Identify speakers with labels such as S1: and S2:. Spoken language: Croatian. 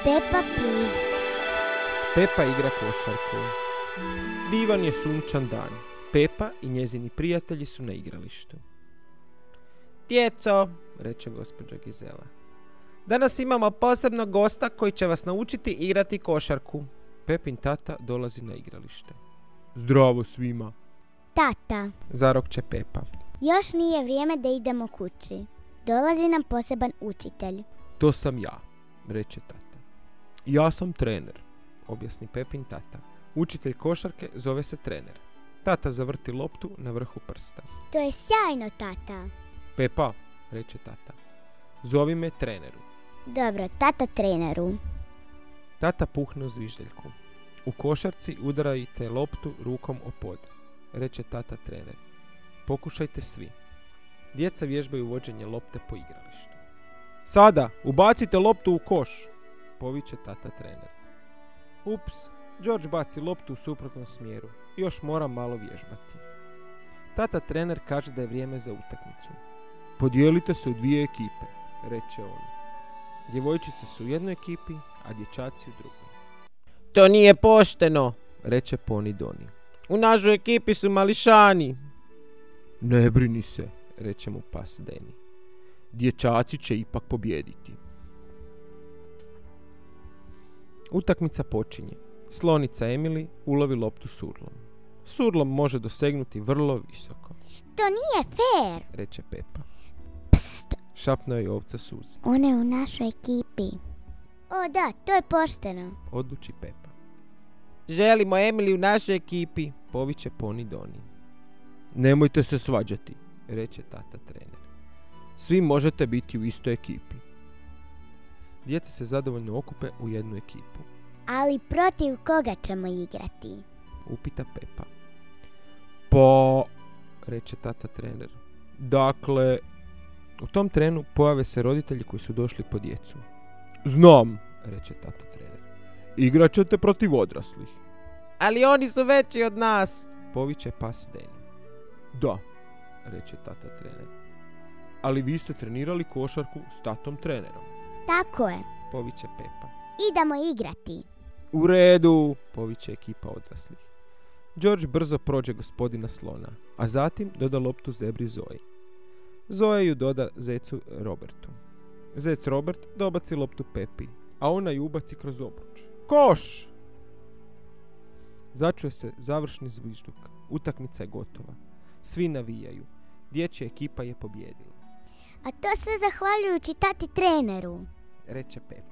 S1: Peppa Pig.
S2: Peppa igra košarku. Divan je sunčan dan. Peppa i njezini prijatelji su na igralištu. Djeco, reče gospođa Gizela, danas imamo posebnog gosta koji će vas naučiti igrati košarku. Pepin tata dolazi na igralište. Zdravo svima,
S1: Tata,
S2: zarokće Peppa.
S1: još nije vrijeme da idemo kući. Dolazi nam poseban učitelj.
S2: To sam ja, reče tata. Ja sam trener, objasni Pepin tata. Učitelj košarke zove se trener. Tata zavrti loptu na vrhu prsta.
S1: To je sjajno, tata.
S2: Peppa, reče tata, zovi me treneru.
S1: Dobro, tata treneru.
S2: Tata puhne u zviždeljku. U košarci udarajte loptu rukom o pod, reče tata trener. Pokušajte svi. Djeca vježbaju vođenje lopte po igralištu. Sada, ubacite loptu u koš, poviče tata trener. Ups, George baci loptu u suprotnom smjeru. Još moram malo vježbati. Tata trener kaže da je vrijeme za utakmicu. Podijelite se u dvije ekipe, reče on. Djevojčice su u jednoj ekipi, a dječaci u drugoj. To nije pošteno, reče Poni Doni. U našoj ekipi su mališani. Ne brini se, reče mu pas Deni. Dječaci će ipak pobijediti. Utakmica počinje. Slonica Emily ulovi loptu s urlom. S urlom može dosegnuti vrlo visoko,
S1: To nije fair.
S2: reče Peppa.
S1: Pst,
S2: Šapnuo je ovca Suzi.
S1: ona je u našoj ekipi. O da, to je pošteno.
S2: Odluči Peppa. Želimo Emily u našoj ekipi, poviče Poni Doni. Nemojte se svađati, reče tata trener. Svi možete biti u istoj ekipi. Djeca se zadovoljno okupe u jednu ekipu.
S1: Ali protiv koga ćemo igrati?
S2: Upita Peppa. Pa, reče tata trener. Dakle, u tom trenu pojave se roditelji koji su došli po djecu. Znam, reče tata trener. Igrat ćete protiv odraslih. Ali oni su veći od nas, poviče pas Deni. Da, reče tata trener. Ali vi ste trenirali košarku s tatom trenerom,
S1: Tako je.
S2: poviče Peppa.
S1: Idemo igrati.
S2: U redu, poviče ekipa odraslih. George brzo prođe gospodina slona, a zatim doda loptu zebri Zoji. Zoja ju doda zecu Robertu. Zec Robert dobaci loptu Peppi, a ona ju ubaci kroz obruč. Koš! Začuje se završni zvižduk. Utakmica je gotova. Svi navijaju. Dječja ekipa je pobijedila,
S1: A to sve zahvaljujući tati treneru.
S2: reče Peppa.